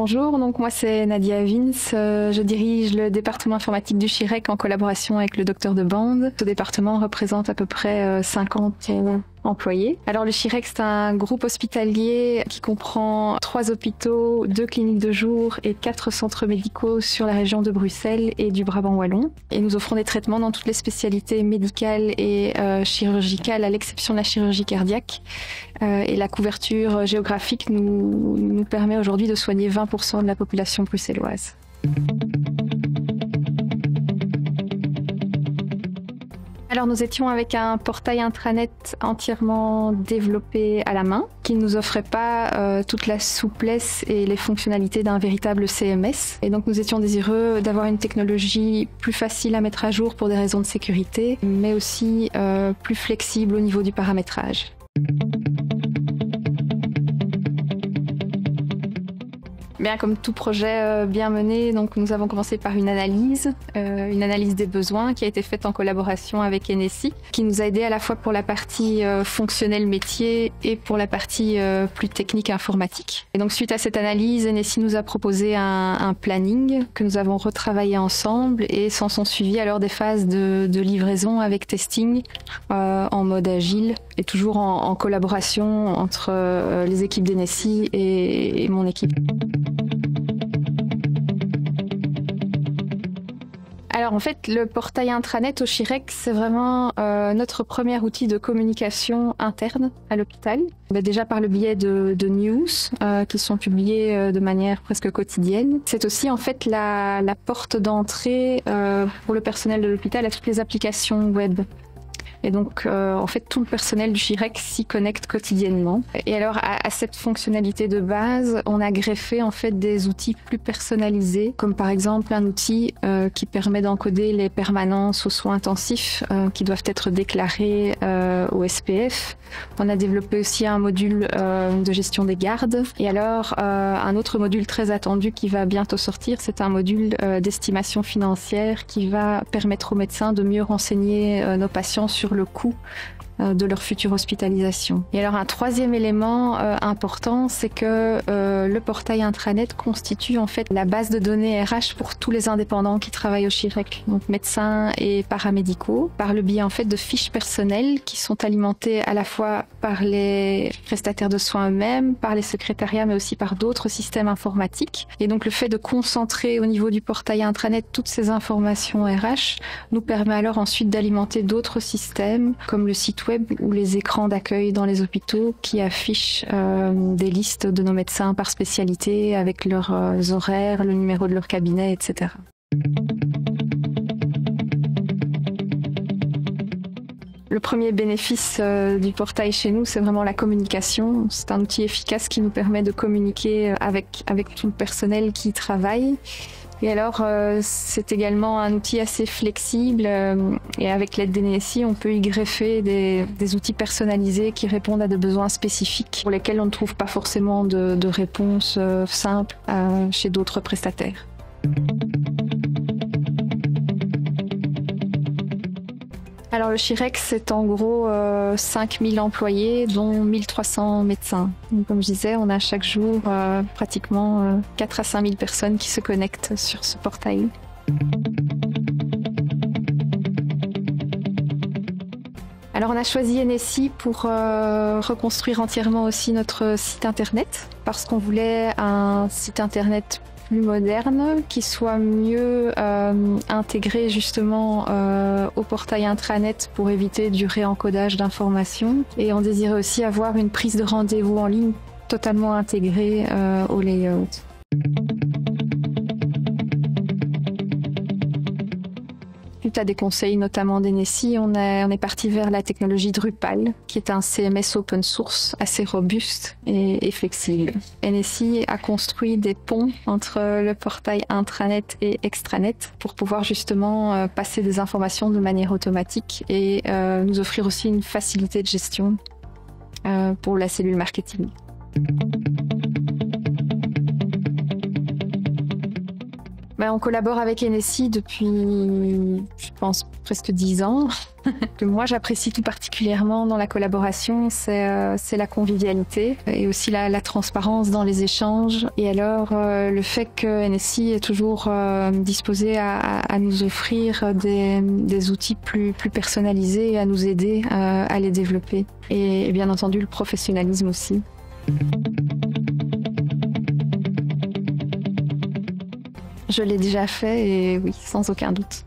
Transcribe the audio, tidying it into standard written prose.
Bonjour, donc moi c'est Nadia Vince, je dirige le département informatique du Chirec en collaboration avec le docteur de bande. Ce département représente à peu près 50 employés. Alors le Chirec, c'est un groupe hospitalier qui comprend 3 hôpitaux, 2 cliniques de jour et 4 centres médicaux sur la région de Bruxelles et du Brabant wallon. Et nous offrons des traitements dans toutes les spécialités médicales et chirurgicales, à l'exception de la chirurgie cardiaque. Et la couverture géographique nous permet aujourd'hui de soigner 20% de la population bruxelloise. Alors nous étions avec un portail intranet entièrement développé à la main, qui ne nous offrait pas toute la souplesse et les fonctionnalités d'un véritable CMS. Et donc nous étions désireux d'avoir une technologie plus facile à mettre à jour pour des raisons de sécurité, mais aussi plus flexible au niveau du paramétrage. Bien, comme tout projet bien mené, donc nous avons commencé par une analyse des besoins qui a été faite en collaboration avec NSI, qui nous a aidé à la fois pour la partie fonctionnelle métier et pour la partie plus technique informatique. Et donc suite à cette analyse, NSI nous a proposé un planning que nous avons retravaillé ensemble et s'en sont suivis alors des phases de livraison avec testing en mode agile et toujours en collaboration entre les équipes d'NSI et mon équipe. Alors en fait, le portail intranet au Chirec, c'est vraiment notre premier outil de communication interne à l'hôpital. Déjà par le biais de news qui sont publiées de manière presque quotidienne. C'est aussi en fait la porte d'entrée pour le personnel de l'hôpital à toutes les applications web. Et donc, en fait, tout le personnel du Chirec s'y connecte quotidiennement. Et alors, à cette fonctionnalité de base, on a greffé en fait des outils plus personnalisés, comme par exemple un outil qui permet d'encoder les permanences aux soins intensifs qui doivent être déclarés au SPF. On a développé aussi un module de gestion des gardes. Et alors, un autre module très attendu qui va bientôt sortir, c'est un module d'estimation financière qui va permettre aux médecins de mieux renseigner nos patients sur le coût de leur future hospitalisation. Et alors un troisième élément important, c'est que le portail intranet constitue en fait la base de données RH pour tous les indépendants qui travaillent au Chirec, donc médecins et paramédicaux, par le biais en fait de fiches personnelles qui sont alimentées à la fois par les prestataires de soins eux-mêmes, par les secrétariats, mais aussi par d'autres systèmes informatiques. Et donc le fait de concentrer au niveau du portail intranet toutes ces informations RH nous permet alors ensuite d'alimenter d'autres systèmes comme le site web ou les écrans d'accueil dans les hôpitaux qui affichent des listes de nos médecins par spécialité avec leurs horaires, le numéro de leur cabinet, etc. Le premier bénéfice du portail chez nous, c'est vraiment la communication. C'est un outil efficace qui nous permet de communiquer avec tout le personnel qui y travaille. Et alors, c'est également un outil assez flexible et avec l'aide d'NSI, on peut y greffer des outils personnalisés qui répondent à des besoins spécifiques pour lesquels on ne trouve pas forcément de réponse simple chez d'autres prestataires. Alors le Chirec, c'est en gros 5000 employés, dont 1300 médecins. Donc, comme je disais, on a chaque jour pratiquement 4 à 5000 personnes qui se connectent sur ce portail. Alors on a choisi NSI pour reconstruire entièrement aussi notre site internet, parce qu'on voulait un site internet plus moderne, qui soit mieux intégré justement au portail intranet pour éviter du réencodage d'informations. Et on désirait aussi avoir une prise de rendez-vous en ligne totalement intégrée au layout. Suite à des conseils notamment d'NSI, on est parti vers la technologie Drupal, qui est un CMS open source assez robuste et flexible. NSI a construit des ponts entre le portail intranet et extranet pour pouvoir justement passer des informations de manière automatique et nous offrir aussi une facilité de gestion pour la cellule marketing. On collabore avec NSI depuis, je pense, presque 10 ans. Ce que moi, j'apprécie tout particulièrement dans la collaboration, c'est la convivialité et aussi la transparence dans les échanges. Et alors, le fait que NSI est toujours disposé à nous offrir des outils plus personnalisés et à nous aider à les développer. Et bien entendu, le professionnalisme aussi. Je l'ai déjà fait et oui, sans aucun doute.